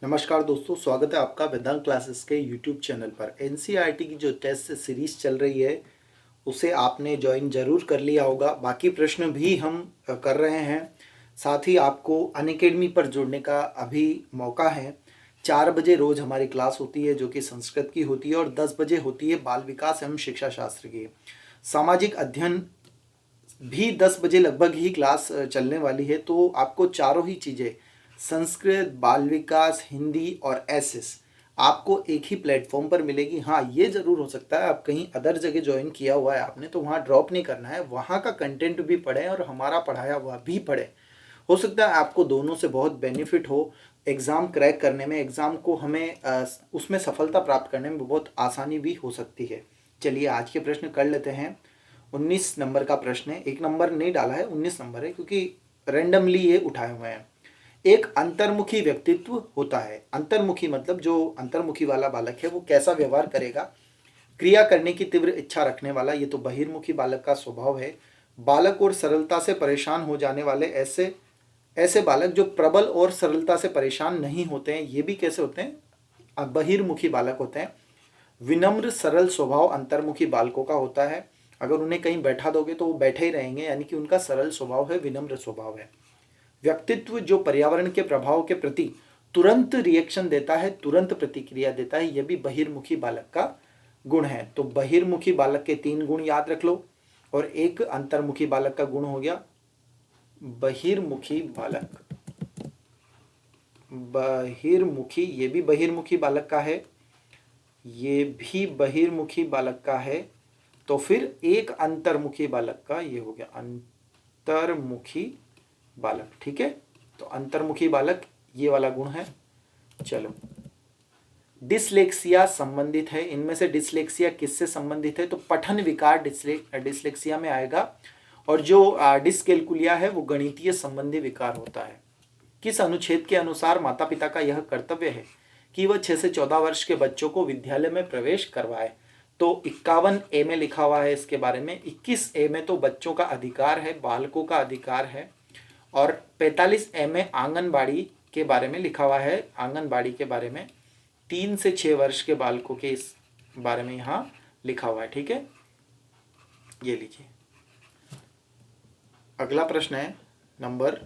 नमस्कार दोस्तों, स्वागत है आपका वेदांत क्लासेस के यूट्यूब चैनल पर। एनसीईआरटी की जो टेस्ट सीरीज चल रही है उसे आपने ज्वाइन जरूर कर लिया होगा। बाकी प्रश्न भी हम कर रहे हैं। साथ ही आपको अनअकैडमी पर जुड़ने का अभी मौका है। 4 बजे रोज हमारी क्लास होती है जो कि संस्कृत की होती है और 10 बजे होती है बाल विकास एवं शिक्षा शास्त्र की। सामाजिक अध्ययन भी 10 बजे लगभग ही क्लास चलने वाली है। तो आपको चारों ही चीज़ें संस्कृत, बाल विकास, हिंदी और एसएस आपको एक ही प्लेटफॉर्म पर मिलेगी। हाँ, ये ज़रूर हो सकता है आप कहीं अदर जगह ज्वाइन किया हुआ है आपने, तो वहाँ ड्रॉप नहीं करना है, वहाँ का कंटेंट भी पढ़ें और हमारा पढ़ाया हुआ भी पढ़ें। हो सकता है आपको दोनों से बहुत बेनिफिट हो। एग्ज़ाम क्रैक करने में, एग्ज़ाम को हमें उसमें सफलता प्राप्त करने में बहुत आसानी भी हो सकती है। चलिए आज के प्रश्न कर लेते हैं। 19 नंबर का प्रश्न है। एक नंबर नहीं डाला है, 19 नंबर है क्योंकि रेंडमली ये उठाए हुए हैं। एक अंतर्मुखी व्यक्तित्व होता है। अंतर्मुखी मतलब जो अंतर्मुखी वाला बालक है वो कैसा व्यवहार करेगा? क्रिया करने की तीव्र इच्छा रखने वाला, ये तो बहिर्मुखी बालक का स्वभाव है। बालक और सरलता से परेशान हो जाने वाले, ऐसे ऐसे बालक जो प्रबल और सरलता से परेशान नहीं होते हैं, ये भी कैसे होते हैं? बहिर्मुखी बालक होते हैं। विनम्र सरल स्वभाव अंतर्मुखी बालकों का होता है। अगर उन्हें कहीं बैठा दोगे तो वो बैठे ही रहेंगे, यानी कि उनका सरल स्वभाव है, विनम्र स्वभाव है। व्यक्तित्व जो पर्यावरण के प्रभाव के प्रति तुरंत रिएक्शन देता है, तुरंत प्रतिक्रिया देता है, यह भी बहिर्मुखी बालक का गुण है। तो बहिर्मुखी बालक के 3 गुण याद रख लो और एक अंतर्मुखी बालक का गुण हो गया बहिर्मुखी बालक। बहिर्मुखी, ये भी बहिर्मुखी बालक का है, ये भी बहिर्मुखी बालक का है। तो फिर एक अंतर्मुखी बालक का ये हो गया अंतर्मुखी बालक। ठीक है, तो अंतर्मुखी बालक ये वाला गुण है। चलो, डिसलेक्सिया संबंधित है। इनमें से डिसलेक्सिया किससे संबंधित है? तो पठन विकार डिसलेक्सिया में आएगा। और जो डिसकैलकुलिया है वो गणितीय संबंधी विकार होता है। किस अनुच्छेद के अनुसार माता पिता का यह कर्तव्य है कि वह 6 से 14 वर्ष के बच्चों को विद्यालय में प्रवेश करवाए? तो 51A में लिखा हुआ है इसके बारे में। 21A में तो बच्चों का अधिकार है, बालकों का अधिकार है। और 45A में आंगनबाड़ी के बारे में लिखा हुआ है। आंगनबाड़ी के बारे में 3 से 6 वर्ष के बालकों के इस बारे में यहाँ लिखा हुआ है। ठीक है, ये लीजिए। अगला प्रश्न है नंबर,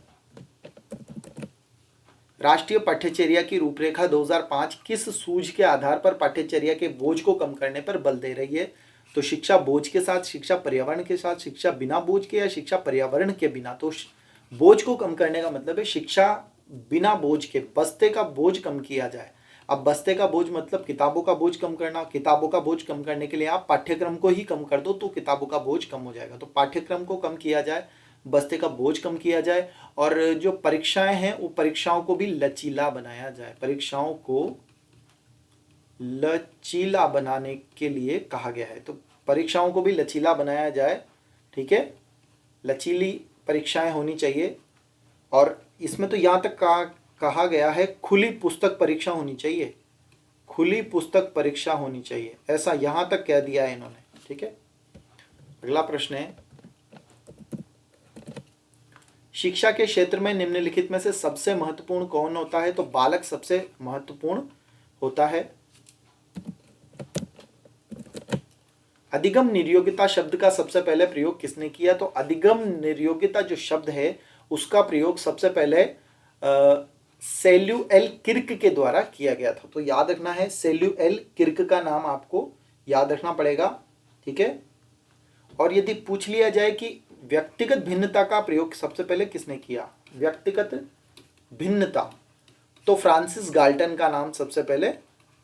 राष्ट्रीय पाठ्यचर्या की रूपरेखा 2005 किस सूझ के आधार पर पाठ्यचर्या के बोझ को कम करने पर बल दे रही है? तो शिक्षा बोझ के साथ, शिक्षा पर्यावरण के साथ, शिक्षा बिना बोझ के, या शिक्षा पर्यावरण के बिना? तो बोझ को कम करने का मतलब है शिक्षा बिना बोझ के, बस्ते का बोझ कम किया जाए। अब बस्ते का बोझ मतलब किताबों का बोझ कम करना। किताबों का बोझ कम करने के लिए आप पाठ्यक्रम को ही कम कर दो तो किताबों का बोझ कम हो जाएगा। तो पाठ्यक्रम को कम किया जाए, बस्ते का बोझ कम किया जाए, और जो परीक्षाएं हैं वो परीक्षाओं को भी लचीला बनाया जाए। परीक्षाओं को लचीला बनाने के लिए कहा गया है, तो परीक्षाओं को भी लचीला बनाया जाए। ठीक है, लचीली परीक्षाएं होनी चाहिए। और इसमें तो यहाँ तक कहा गया है खुली पुस्तक परीक्षा होनी चाहिए, खुली पुस्तक परीक्षा होनी चाहिए, ऐसा यहाँ तक कह दिया है इन्होंने। ठीक है, अगला प्रश्न है, शिक्षा के क्षेत्र में निम्नलिखित में से सबसे महत्वपूर्ण कौन होता है? तो बालक सबसे महत्वपूर्ण होता है। अधिगम निर्योग्यता शब्द का सबसे पहले प्रयोग किसने किया? तो अधिगम निर्योग्यता जो शब्द है उसका प्रयोग सबसे पहले सैल्यूएल किर्क के द्वारा किया गया था। तो याद रखना है, सैल्यूएल किर्क का नाम आपको याद रखना पड़ेगा। ठीक है, और यदि पूछ लिया जाए कि व्यक्तिगत भिन्नता का प्रयोग सबसे पहले किसने किया, व्यक्तिगत भिन्नता, तो फ्रांसिस गाल्टन का नाम सबसे पहले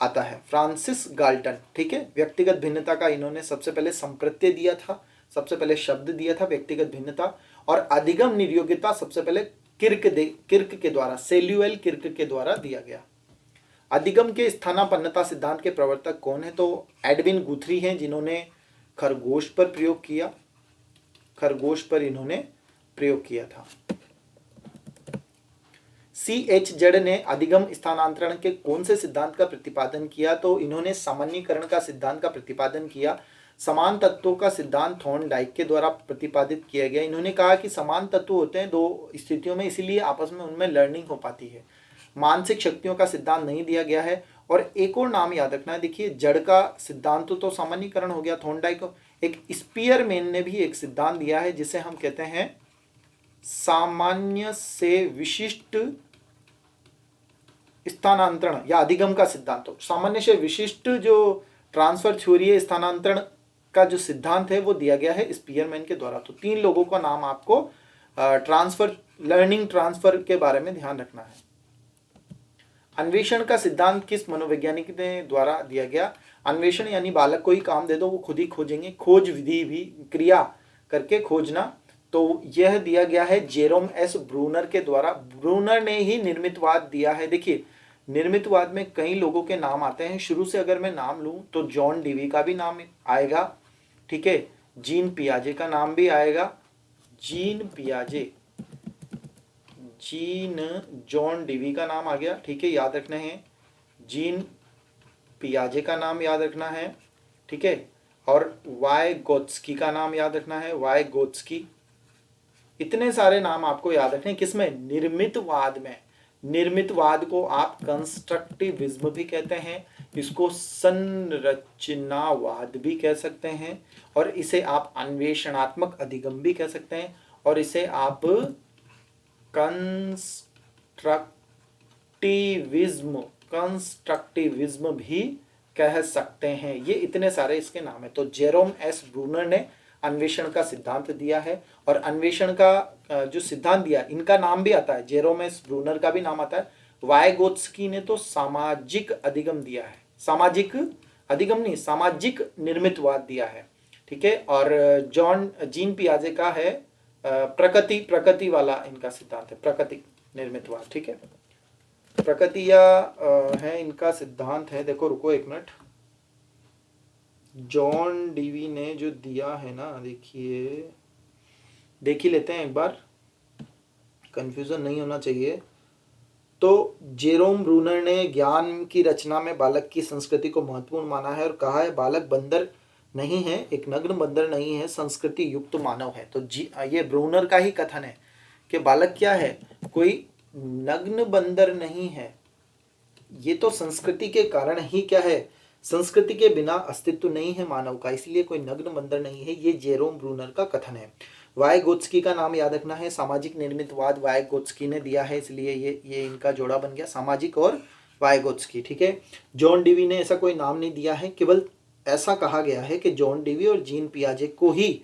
आता है, फ्रांसिस गाल्टन। ठीक है, व्यक्तिगत भिन्नता का इन्होंने सबसे पहले संप्रत्यय दिया था, सबसे पहले शब्द दिया था व्यक्तिगत भिन्नता। और अधिगम निर्योग्यता सबसे पहले किर्क के द्वारा, सैल्यूएल किर्क के द्वारा दिया गया। अधिगम के स्थानापन्नता सिद्धांत के प्रवर्तक कौन है? तो एडविन गुथरी हैं, जिन्होंने खरगोश पर प्रयोग किया, खरगोश पर इन्होंने प्रयोग किया था। C.H. जड़ ने अधिगम स्थानांतरण के कौन से सिद्धांत का प्रतिपादन किया? तो इन्होंने सामान्यीकरण का सिद्धांत का प्रतिपादन किया। समान तत्वों का सिद्धांत थॉर्नडाइक के द्वारा प्रतिपादित किया गया। इन्होंने कहा कि समान तत्व होते हैं दो स्थितियों में, इसीलिए आपस में उनमें लर्निंग हो पाती है। मानसिक शक्तियों का सिद्धांत नहीं दिया गया है। और एक और नाम याद रखना है, देखिए जड़ का सिद्धांत तो सामान्यीकरण हो गया थॉर्नडाइक, एक स्पीयरमैन ने भी एक सिद्धांत दिया है जिसे हम कहते हैं सामान्य से विशिष्ट स्थानांतरण या अधिगम का सिद्धांत। तो सामान्य से विशिष्ट जो ट्रांसफर थ्योरी है, स्थानांतरण का जो सिद्धांत है वो दिया गया है स्पीयरमैन के द्वारा। तो 3 लोगों का नाम आपको ट्रांसफर, लर्निंग ट्रांसफर के बारे में ध्यान रखना है। अन्वेषण का सिद्धांत किस मनोवैज्ञानिक ने द्वारा दिया गया? अन्वेषण यानी बालक को ही काम दे दो वो खुद ही खोजेंगे, खोज विधि भी क्रिया करके खोजना, तो यह दिया गया है जेरोम एस ब्रूनर के द्वारा। ब्रूनर ने ही निर्मितवाद दिया है। देखिए निर्मितवाद में कई लोगों के नाम आते हैं, शुरू से अगर मैं नाम लूं तो जॉन डीवी का भी नाम आएगा, ठीक है, जीन पियाजे का नाम भी आएगा, जीन पियाजे, जीन जॉन डीवी का नाम आ गया, ठीक है, याद रखना है, जीन पियाजे का नाम याद रखना है, ठीक है, और वाई गोत्स्की का नाम याद रखना है, वाई गोत्स्की। इतने सारे नाम आपको याद रखने, किसमें? निर्मितवाद में। निर्मितवाद को आप कंस्ट्रक्टिविज्म भी कहते हैं, इसको संरचनावाद भी कह सकते हैं, और इसे आप अन्वेषणात्मक अधिगम भी कह सकते हैं, और इसे आप कंस्ट्रक्टिविज्म भी कह सकते हैं। ये इतने सारे इसके नाम है। तो जेरोम एस ब्रूनर ने अन्वेषण का सिद्धांत दिया है, और अन्वेषण का जो सिद्धांत दिया, इनका नाम भी आता है, जेरोम एस ब्रूनर का भी नाम आता है। वाइगोत्स्की ने तो सामाजिक अधिगम दिया है, सामाजिक अधिगम नहीं, सामाजिक निर्मितवाद दिया है, ठीक है, और जीन पियाजे का है प्रकृति वाला इनका सिद्धांत है, प्रकृति निर्मितवाद, ठीक है, प्रकृति या है इनका सिद्धांत है। देखो रुको एक मिनट, जॉन डीवी ने जो दिया है ना, देखिए देख ही लेते हैं एक बार, कंफ्यूजन नहीं होना चाहिए। तो जेरोम ब्रूनर ने ज्ञान की रचना में बालक की संस्कृति को महत्वपूर्ण माना है और कहा है बालक बंदर नहीं है, एक नग्न बंदर नहीं है, संस्कृति युक्त मानव है। तो ये ब्रूनर का ही कथन है कि बालक क्या है, कोई नग्न बंदर नहीं है, ये तो संस्कृति के कारण ही क्या है, संस्कृति के बिना अस्तित्व नहीं है मानव का, इसलिए कोई नग्न बंदर नहीं है। ये जेरोम ब्रूनर का कथन है। वाइगोत्स्की का नाम याद रखना है, सामाजिक निर्मितवाद वाइगोत्स्की ने दिया है, इसलिए ये इनका जोड़ा बन गया, सामाजिक और वाइगोत्स्की, ठीक है। जॉन डीवी ने ऐसा कोई नाम नहीं दिया है, केवल ऐसा कहा गया है कि जॉन डीवी और जीन पियाजे को ही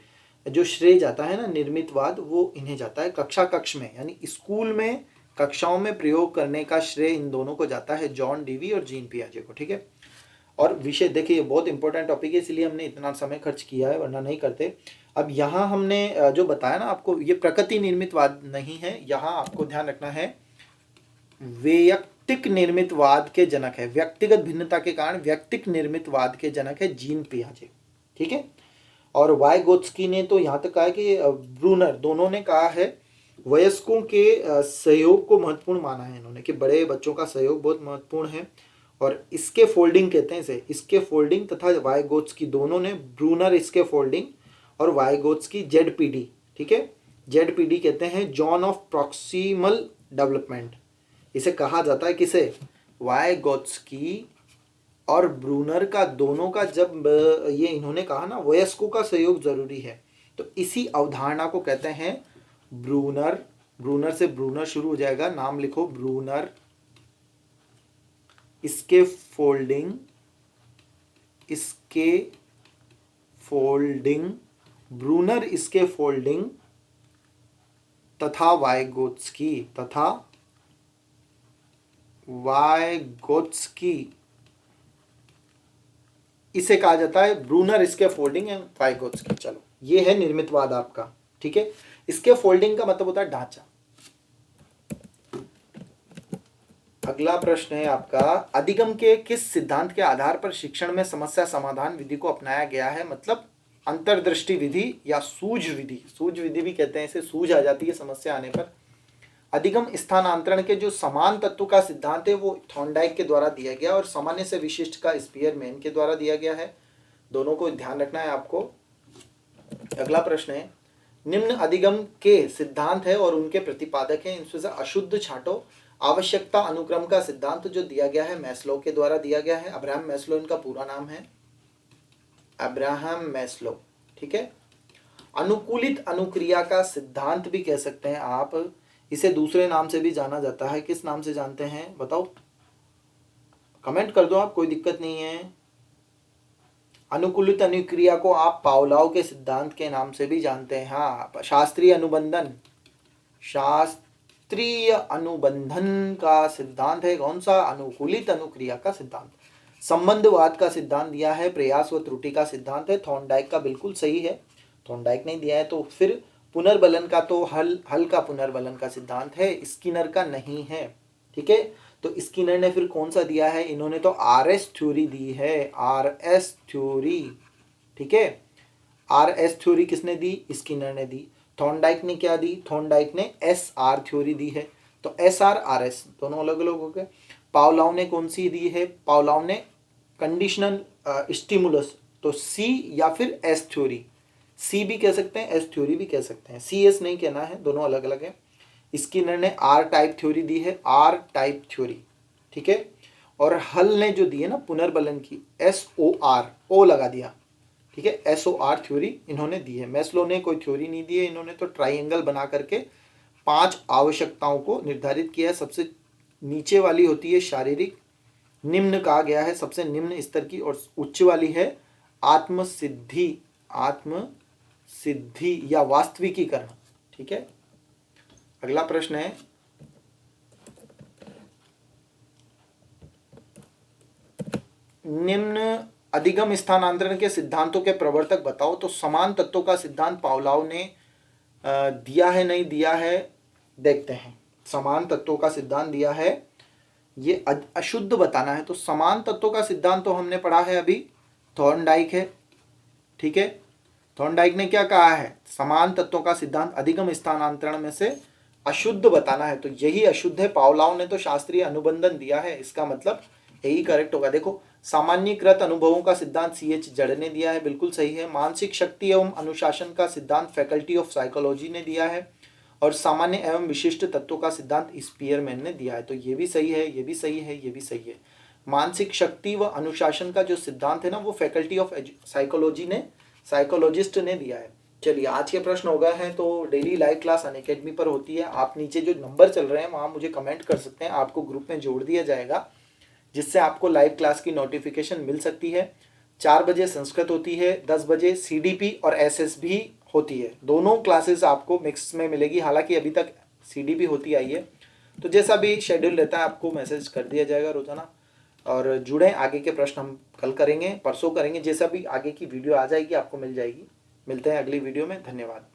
जो श्रेय जाता है ना निर्मितवाद, वो इन्हें जाता है। कक्ष में यानी स्कूल में कक्षाओं में प्रयोग करने का श्रेय इन दोनों को जाता है, जॉन डीवी और जीन पियाजे को, ठीक है। और विषय देखिए, ये बहुत इंपॉर्टेंट टॉपिक है, इसलिए हमने इतना समय खर्च किया है, वरना नहीं करते। अब यहाँ हमने जो बताया ना आपको, ये प्रकृति निर्मितवाद नहीं है, यहाँ आपको ध्यान रखना है वैयक्तिक निर्मितवाद के जनक है, व्यक्तिगत भिन्नता के कारण व्यक्तिक निर्मितवाद के जनक है जीन पियाजे, ठीक है। और वाइगोत्स्की ने तो यहाँ तक कहा है कि ब्रूनर, दोनों ने कहा है वयस्कों के सहयोग को महत्वपूर्ण माना है इन्होंने, कि बड़े बच्चों का सहयोग बहुत महत्वपूर्ण है, और इसके फोल्डिंग कहते हैं इसे, इसके फोल्डिंग तथा वाइगोत्स्की दोनों ने, ब्रूनर इसके फोल्डिंग और वाइगोत्स्की जेडपीडी, ठीक है, जेडपीडी कहते हैं, जॉन ऑफ प्रॉक्सिमल डेवलपमेंट, इसे कहा जाता है किसे, वाइगोत्स्की और ब्रूनर का, दोनों का। जब ये इन्होंने कहा ना वयस्कों का सहयोग जरूरी है, तो इसी अवधारणा को कहते हैं ब्रूनर। ब्रूनर से ब्रूनर शुरू हो जाएगा, नाम लिखो ब्रूनर, इसके फोल्डिंग, इसके फोल्डिंग, ब्रूनर इसके फोल्डिंग तथा वाइगोत्स्की, तथा वाइगोत्स्की, इसे कहा जाता है ब्रूनर इसके फोल्डिंग एंड वाइगोत्स्की। चलो ये है निर्मितवाद आपका, ठीक है। इसके फोल्डिंग का मतलब होता है ढांचा। अगला प्रश्न है आपका, अधिगम के किस सिद्धांत के आधार पर शिक्षण में समस्या समाधान विधि को अपनाया गया है? मतलब अंतर्दृष्टि विधि या सूझ विधि, सूझ विधि भी कहते हैं इसे, सूझ आ जाती है समस्या आने पर। अधिगम स्थानांतरण के जो समान तत्व का सिद्धांत है वो थॉर्नडाइक के द्वारा दिया गया, और सामान्य से विशिष्ट का स्पीयरमैन के द्वारा दिया गया है। दोनों को ध्यान रखना है आपको। अगला प्रश्न है, निम्न अधिगम के सिद्धांत है और उनके प्रतिपादक हैं, इनमें से अशुद्ध छांटो। आवश्यकता अनुक्रम का सिद्धांत जो दिया गया है मैस्लो के द्वारा दिया गया है। अब्राहम मैस्लो इनका पूरा नाम है, अब्राहम मैस्लो। ठीक है। अनुकूलित अनुक्रिया का सिद्धांत भी कह सकते हैं आप, इसे दूसरे नाम से भी जाना जाता है। किस नाम से जानते हैं बताओ, कमेंट कर दो आप, कोई दिक्कत नहीं है। अनुकूलित अनुक्रिया को आप पावलोव के सिद्धांत के नाम से भी जानते हैं। हाँ, शास्त्रीय अनुबंधन, शास्त्रीय अनुबंधन का सिद्धांत है कौन सा, अनुकूलित अनुक्रिया का सिद्धांत। संबंधवाद का सिद्धांत दिया है, प्रयास व त्रुटि का सिद्धांत है, थॉर्नडाइक का बिल्कुल सही है। थॉर्नडाइक नहीं दिया है तो फिर पुनर्बलन का तो हल का पुनर्बलन का सिद्धांत है, स्किनर का नहीं है। ठीक है, तो स्किनर ने फिर कौन सा दिया है, इन्होंने तो आरएस थ्योरी दी है, आरएस थ्योरी। ठीक है, आरएस थ्योरी किसने दी, स्किनर ने दी। थॉर्नडाइक ने क्या दी, थॉर्नडाइक ने एसआर थ्योरी दी है, तो एसआर आरएस दोनों अलग अलग हो गए। पावलोव ने कौन सी दी है, पावलोव ने कंडीशनल स्टिमुलस, तो सी या फिर एस थ्योरी, सी भी कह सकते हैं एस थ्योरी भी कह सकते हैं, सी एस नहीं कहना है, दोनों अलग अलग है। स्किनर ने आर टाइप थ्योरी दी है, आर टाइप थ्योरी। ठीक है, और हल ने जो दी है ना पुनर्बलन की, एस ओ आर, ओ लगा दिया। ठीक है, एस ओ आर थ्योरी इन्होंने दी है। मैस्लो ने कोई थ्योरी नहीं दी है, इन्होंने तो ट्राइंगल बना करके 5 आवश्यकताओं को निर्धारित किया है। सबसे नीचे वाली होती है शारीरिक, निम्न कहा गया है सबसे निम्न स्तर की, और उच्च वाली है आत्मसिद्धि, आत्मसिद्धि या वास्तविकीकरण। ठीक है, अगला प्रश्न है, निम्न अधिगम स्थानांतरण के सिद्धांतों के प्रवर्तक बताओ। तो समान तत्वों का सिद्धांत पावलोव ने दिया है नहीं दिया है, देखते हैं। समान तत्वों का सिद्धांत दिया है, ये अशुद्ध बताना है, तो समान तत्वों का सिद्धांत तो हमने पढ़ा है अभी, थॉर्नडाइक है। ठीक है, थॉर्नडाइक ने क्या कहा है, समान तत्वों का सिद्धांत अधिगम स्थानांतरण में से अशुद्ध बताना है, तो यही अशुद्ध है। पावलोव ने तो शास्त्रीय अनुबंधन दिया है, इसका मतलब यही करेक्ट होगा। देखो, सामान्यीकृत अनुभवों का सिद्धांत सीएच जड़ ने दिया है, बिल्कुल सही है। मानसिक शक्ति एवं अनुशासन का सिद्धांत फैकल्टी ऑफ साइकोलॉजी ने दिया है, और सामान्य एवं विशिष्ट तत्वों का सिद्धांत स्पीयरमैन ने दिया है, तो ये भी सही है, ये भी सही है, ये भी सही है। मानसिक शक्ति व अनुशासन का जो सिद्धांत है ना, वो फैकल्टी ऑफ साइकोलॉजी ने, साइकोलॉजिस्ट ने दिया है। चलिए, आज के प्रश्न हो गए हैं। तो डेली लाइव क्लास अनअकैडमी पर होती है, आप नीचे जो नंबर चल रहे हैं वहाँ मुझे कमेंट कर सकते हैं, आपको ग्रुप में जोड़ दिया जाएगा, जिससे आपको लाइव क्लास की नोटिफिकेशन मिल सकती है। 4 बजे संस्कृत होती है, 10 बजे सीडीपी और एसएसबी होती है, दोनों क्लासेस आपको मिक्स में मिलेगी। हालांकि अभी तक सीडीपी होती आई है, तो जैसा भी शेड्यूल रहता है आपको मैसेज कर दिया जाएगा रोजाना। और जुड़े, आगे के प्रश्न हम कल करेंगे, परसों करेंगे, जैसा भी आगे की वीडियो आ जाएगी आपको मिल जाएगी। मिलते हैं अगली वीडियो में, धन्यवाद।